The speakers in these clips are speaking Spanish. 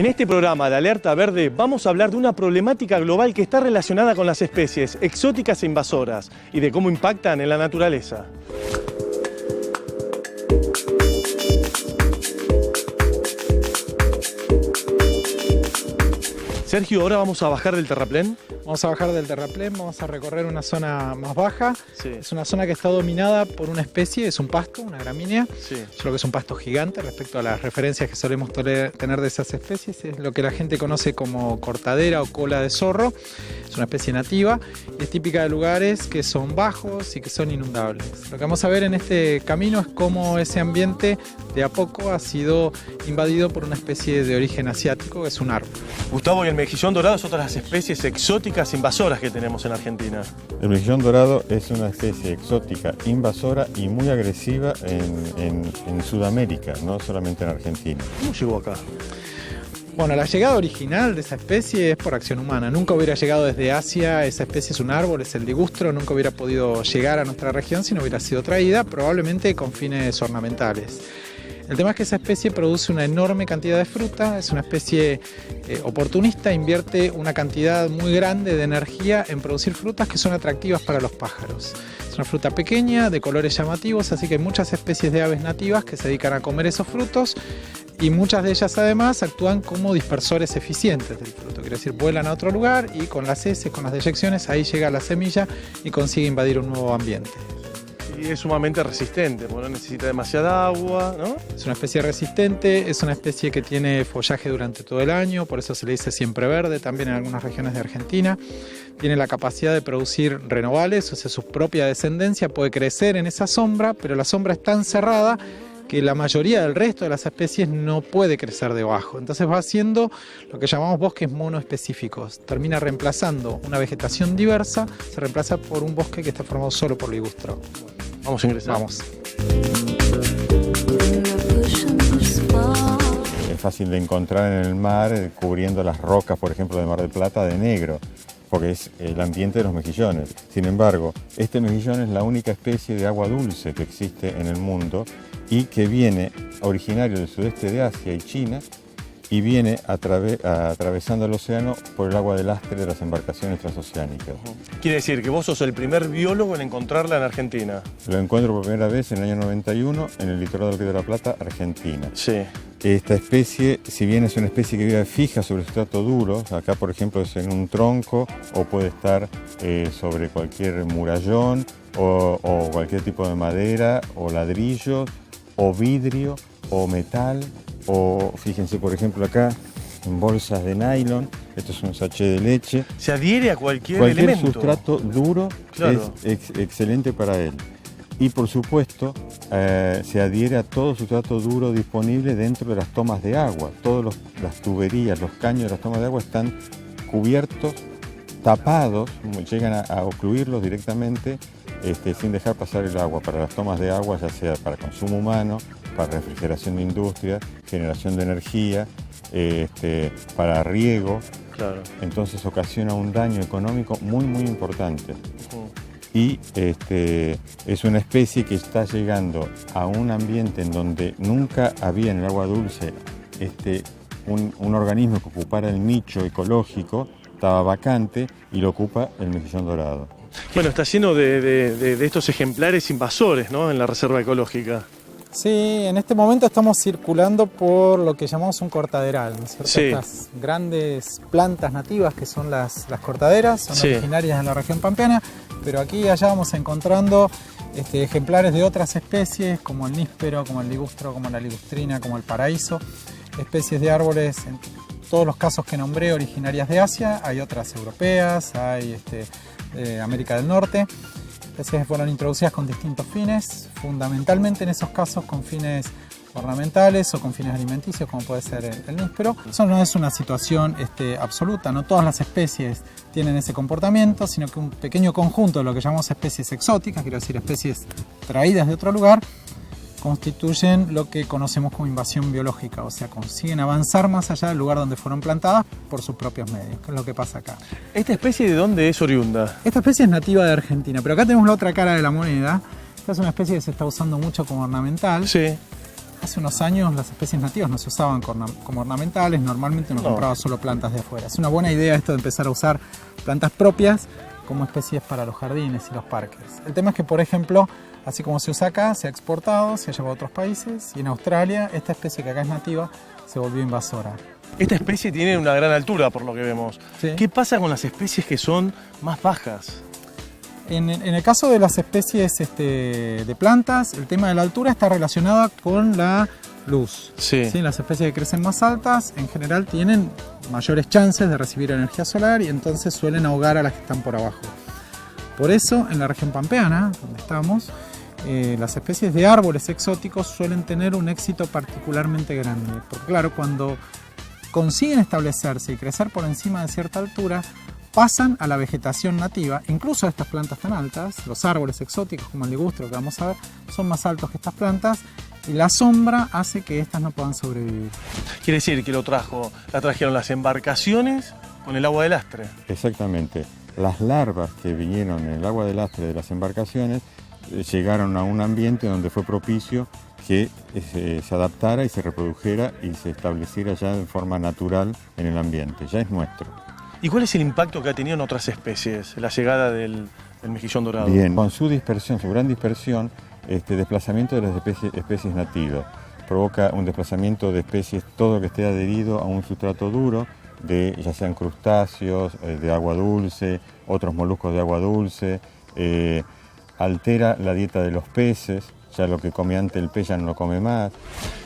este programa de Alerta Verde vamos a hablar de una problemática global que está relacionada con las especies exóticas e invasoras y de cómo impactan en la naturaleza. Sergio, ahora vamos a bajar del terraplén. Vamos a bajar del terraplén, vamos a recorrer una zona más baja. Sí. Es una zona que está dominada por una especie, es un pasto, una gramínea. Sí. Solo que es un pasto gigante respecto a las referencias que solemos tener de esas especies. Es lo que la gente conoce como cortadera o cola de zorro. Es una especie nativa y es típica de lugares que son bajos y que son inundables. Lo que vamos a ver en este camino es cómo ese ambiente de a poco ha sido invadido por una especie de origen asiático, que es un árbol. Gustavo, y el mejillón dorado es otra de las especies exóticas invasoras que tenemos en Argentina. El mejillón dorado es una especie exótica, invasora y muy agresiva en Sudamérica, no solamente en Argentina. ¿Cómo llegó acá? Bueno, la llegada original de esa especie es por acción humana. Nunca hubiera llegado desde Asia, esa especie es un árbol, es el ligustro, nunca hubiera podido llegar a nuestra región si no hubiera sido traída, probablemente con fines ornamentales. El tema es que esa especie produce una enorme cantidad de fruta, es una especie oportunista, invierte una cantidad muy grande de energía en producir frutas que son atractivas para los pájaros. Es una fruta pequeña, de colores llamativos, así que hay muchas especies de aves nativas que se dedican a comer esos frutos y muchas de ellas además actúan como dispersores eficientes del fruto, quiere decir vuelan a otro lugar y con las heces, con las deyecciones, ahí llega la semilla y consigue invadir un nuevo ambiente. Y es sumamente resistente, porque no necesita demasiada agua, ¿no? Es una especie resistente, es una especie que tiene follaje durante todo el año, por eso se le dice siempre verde, también en algunas regiones de Argentina. Tiene la capacidad de producir renovales, o sea, su propia descendencia puede crecer en esa sombra, pero la sombra es tan cerrada que la mayoría del resto de las especies no puede crecer debajo. Entonces va haciendo lo que llamamos bosques monoespecíficos. Termina reemplazando una vegetación diversa, se reemplaza por un bosque que está formado solo por ligustro. Vamos a ingresar. Vamos. Es fácil de encontrar en el mar, cubriendo las rocas, por ejemplo, de Mar del Plata, de negro, porque es el ambiente de los mejillones. Sin embargo, este mejillón es la única especie de agua dulce que existe en el mundo y que viene originario del sudeste de Asia y China y viene atravesando el océano por el agua de lastre de las embarcaciones transoceánicas. Quiere decir que vos sos el primer biólogo en encontrarla en Argentina. Lo encuentro por primera vez en el año 91 en el litoral del Río de la Plata, Argentina. Sí. Esta especie, si bien es una especie que vive fija sobre sustrato duro, acá por ejemplo es en un tronco o puede estar sobre cualquier murallón o cualquier tipo de madera o ladrillos o vidrio o metal o fíjense por ejemplo acá en bolsas de nylon, esto es un sachet de leche. Se adhiere a cualquier elemento. Sustrato duro, claro, es excelente para él. Y por supuesto se adhiere a todo sustrato duro disponible dentro de las tomas de agua. Todas las tuberías, los caños de las tomas de agua están cubiertos, tapados, llegan a ocluirlos directamente sin dejar pasar el agua para las tomas de agua, ya sea para consumo humano, para refrigeración de industria, generación de energía, para riego. Claro. Entonces ocasiona un daño económico muy importante. Y es una especie que está llegando a un ambiente en donde nunca había en el agua dulce un organismo que ocupara el nicho ecológico, estaba vacante y lo ocupa el mejillón dorado. Bueno, está lleno de estos ejemplares invasores, ¿no?, en la reserva ecológica. Sí, en este momento estamos circulando por lo que llamamos un cortaderal, ¿no es cierto? Sí. Estas grandes plantas nativas que son las cortaderas, son Sí. originarias en la región pampeana, pero aquí y allá vamos encontrando ejemplares de otras especies como el níspero, como el ligustro, como la ligustrina, como el paraíso, especies de árboles, en todos los casos que nombré, originarias de Asia, hay otras europeas, hay de América del Norte. Especies fueron introducidas con distintos fines, fundamentalmente en esos casos con fines ornamentales o con fines alimenticios, como puede ser el níspero. Eso no es una situación absoluta, no todas las especies tienen ese comportamiento, sino que un pequeño conjunto de lo que llamamos especies exóticas, quiero decir especies traídas de otro lugar, constituyen lo que conocemos como invasión biológica, o sea, consiguen avanzar más allá del lugar donde fueron plantadas por sus propios medios, que es lo que pasa acá. ¿Esta especie de dónde es oriunda? Esta especie es nativa de Argentina, pero acá tenemos la otra cara de la moneda. Esta es una especie que se está usando mucho como ornamental. Sí. Hace unos años las especies nativas no se usaban como ornamentales, normalmente uno compraba solo plantas de afuera. Es una buena idea esto de empezar a usar plantas propias como especies para los jardines y los parques. El tema es que, por ejemplo, así como se usa acá, se ha exportado, se ha llevado a otros países, y en Australia esta especie que acá es nativa se volvió invasora. Esta especie tiene una gran altura, por lo que vemos. Sí. ¿Qué pasa con las especies que son más bajas? En el caso de las especies de plantas, el tema de la altura está relacionado con la luz. Sí. ¿Sí? Las especies que crecen más altas en general tienen mayores chances de recibir energía solar y entonces suelen ahogar a las que están por abajo. Por eso, en la región pampeana, donde estamos, las especies de árboles exóticos suelen tener un éxito particularmente grande. Porque claro, cuando consiguen establecerse y crecer por encima de cierta altura, pasan a la vegetación nativa. Incluso estas plantas tan altas, los árboles exóticos como el ligustro que vamos a ver, son más altos que estas plantas, y la sombra hace que estas no puedan sobrevivir. Quiere decir que la trajeron las embarcaciones con el agua de lastre. Exactamente. Las larvas que vinieron en el agua de lastre de las embarcaciones llegaron a un ambiente donde fue propicio que se adaptara y se reprodujera y se estableciera ya de forma natural en el ambiente. Ya es nuestro. ¿Y cuál es el impacto que ha tenido en otras especies la llegada del mejillón dorado? Bien, con su dispersión, su gran dispersión, desplazamiento de las especies nativas. Provoca un desplazamiento de especies, todo lo que esté adherido a un sustrato duro, ya sean crustáceos, de agua dulce, otros moluscos de agua dulce, altera la dieta de los peces, ya lo que come antes el pez ya no lo come más.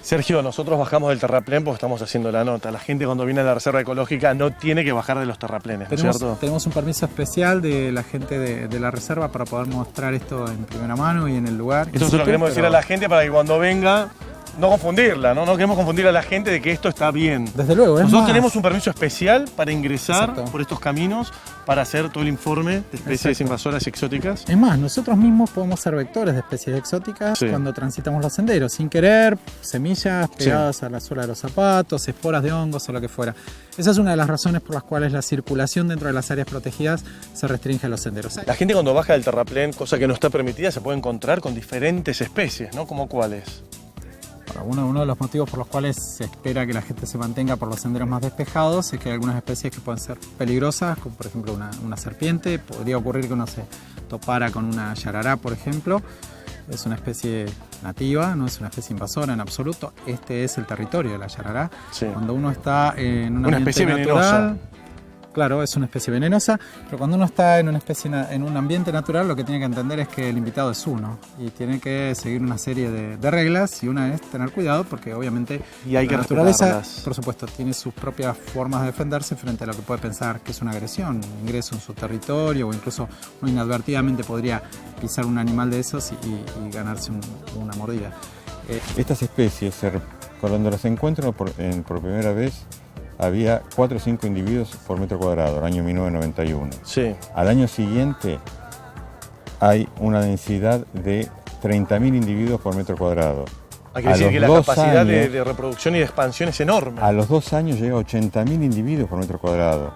Sergio, nosotros bajamos del terraplén porque estamos haciendo la nota. La gente cuando viene a la reserva ecológica no tiene que bajar de los terraplenes, ¿no es cierto? Tenemos un permiso especial de la gente de la reserva para poder mostrar esto en primera mano y en el lugar. Esto se lo queremos decir a la gente para que cuando venga no confundirla, ¿no? No queremos confundir a la gente de que esto está bien. Desde luego, Nosotros tenemos un permiso especial para ingresar Exacto. por estos caminos para hacer todo el informe de especies Exacto. invasoras exóticas. Es más, nosotros mismos podemos ser vectores de especies exóticas cuando transitamos los senderos, sin querer, semillas pegadas a la suela de los zapatos, esporas de hongos o lo que fuera. Esa es una de las razones por las cuales la circulación dentro de las áreas protegidas se restringe a los senderos. La gente cuando baja del terraplén, cosa que no está permitida, se puede encontrar con diferentes especies, ¿no? ¿Cómo cuáles? Uno de los motivos por los cuales se espera que la gente se mantenga por los senderos más despejados es que hay algunas especies que pueden ser peligrosas, como por ejemplo una serpiente. Podría ocurrir que uno se topara con una yarará, por ejemplo. Es una especie nativa, no es una especie invasora en absoluto. Este es el territorio de la yarará. Sí. Cuando uno está en un ambiente especie natural, venenosa. Claro, es una especie venenosa, pero cuando uno está en un ambiente natural, lo que tiene que entender es que el invitado es uno y tiene que seguir una serie de reglas, y una es tener cuidado porque obviamente y hay la que naturaleza, respetarlas. por supuesto, tiene sus propias formas de defenderse frente a lo que puede pensar que es una agresión, un ingreso en su territorio, o incluso uno inadvertidamente podría pisar un animal de esos y ganarse una mordida. Estas especies, cuando las encuentran por primera vez, había 4 o 5 individuos por metro cuadrado, el año 1991. Sí. Al año siguiente hay una densidad de 30.000 individuos por metro cuadrado. Hay que decir que la capacidad de reproducción y de expansión es enorme. A los 2 años llega a 80.000 individuos por metro cuadrado,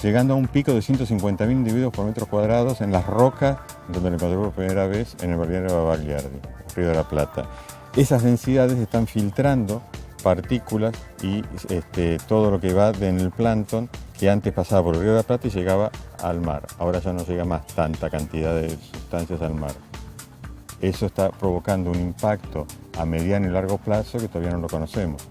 llegando a un pico de 150.000 individuos por metro cuadrado en las rocas donde lo encontré por primera vez en el balneario de Bagliardi, Río de la Plata. Esas densidades están filtrando partículas y todo lo que va en el plancton, que antes pasaba por el Río de la Plata y llegaba al mar. Ahora ya no llega más tanta cantidad de sustancias al mar. Eso está provocando un impacto a mediano y largo plazo que todavía no lo conocemos.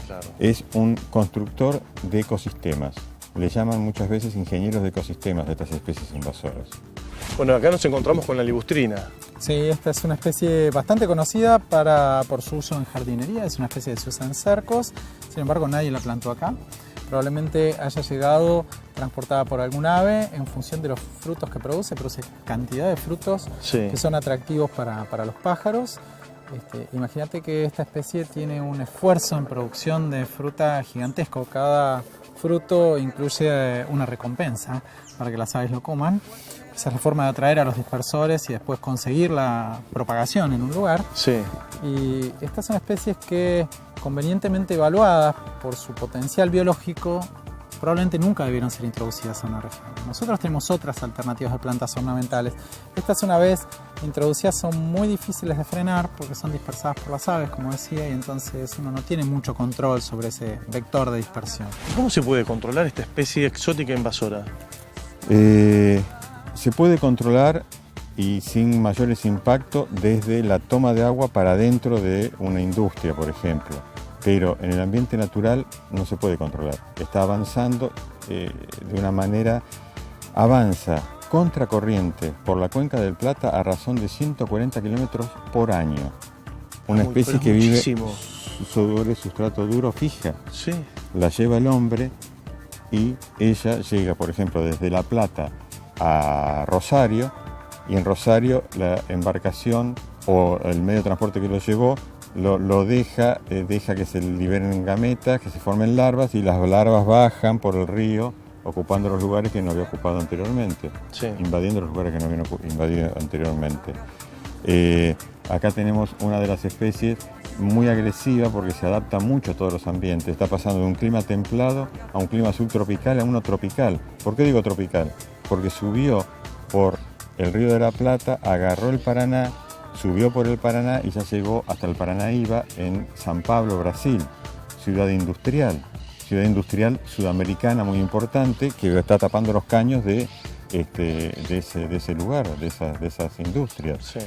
Claro. Es un constructor de ecosistemas. Le llaman muchas veces ingenieros de ecosistemas de estas especies invasoras. Bueno, acá nos encontramos con la ligustrina. Sí, esta es una especie bastante conocida por su uso en jardinería, es una especie que se usa en cercos, sin embargo nadie la plantó acá. Probablemente haya llegado transportada por algún ave en función de los frutos que produce cantidad de frutos que son atractivos para los pájaros. Imagínate que esta especie tiene un esfuerzo en producción de fruta gigantesco. Cada fruto incluye una recompensa para que las aves lo coman. Esa es la forma de atraer a los dispersores y después conseguir la propagación en un lugar. Sí. Y estas son especies que, convenientemente evaluadas por su potencial biológico, probablemente nunca debieron ser introducidas a una región. Nosotros tenemos otras alternativas de plantas ornamentales. Estas, una vez introducidas, son muy difíciles de frenar porque son dispersadas por las aves, como decía, y entonces uno no tiene mucho control sobre ese vector de dispersión. ¿Cómo se puede controlar esta especie exótica invasora? Se puede controlar y sin mayores impactos desde la toma de agua para dentro de una industria, por ejemplo. Pero en el ambiente natural no se puede controlar. Está avanzando de una manera, avanza contracorriente por la cuenca del Plata a razón de 140 kilómetros por año. Una especie que vive sobre sustrato duro fija. Sí. La lleva el hombre y ella llega, por ejemplo, desde La Plata a Rosario, y en Rosario la embarcación o el medio de transporte que lo llevó lo deja que se liberen gametas, que se formen larvas, y las larvas bajan por el río ocupando los lugares que no había ocupado anteriormente, sí, invadiendo los lugares que no habían invadido anteriormente. Acá tenemos una de las especies muy agresiva porque se adapta mucho a todos los ambientes. Está pasando de un clima templado a un clima subtropical a uno tropical. ¿Por qué digo tropical? Porque subió por el río de la Plata, agarró el Paraná, subió por el Paraná y ya llegó hasta el Paranaíba en San Pablo, Brasil, ciudad industrial sudamericana muy importante que está tapando los caños de ese lugar, de esas industrias. Sí.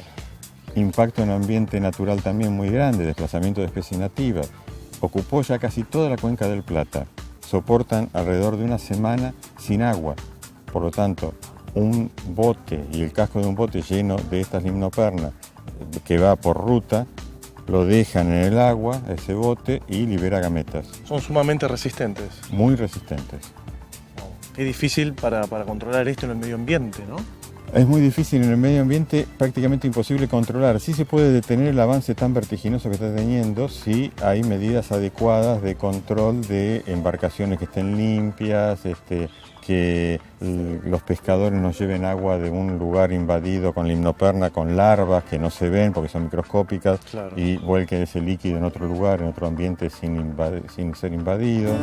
Impacto en el ambiente natural también muy grande, desplazamiento de especies nativas. Ocupó ya casi toda la cuenca del Plata. Soportan alrededor de una semana sin agua. Por lo tanto, un bote y el casco de un bote lleno de estas limnopernas que va por ruta, lo dejan en el agua, ese bote, y libera gametas. Son sumamente resistentes. Muy resistentes. Qué difícil para controlar esto en el medio ambiente, ¿no? Es muy difícil en el medio ambiente, prácticamente imposible controlar. Sí se puede detener el avance tan vertiginoso que está teniendo si hay medidas adecuadas de control de embarcaciones que estén limpias, que los pescadores nos lleven agua de un lugar invadido con limnoperna, con larvas que no se ven porque son microscópicas, claro, y vuelquen ese líquido en otro lugar, en otro ambiente sin ser invadido.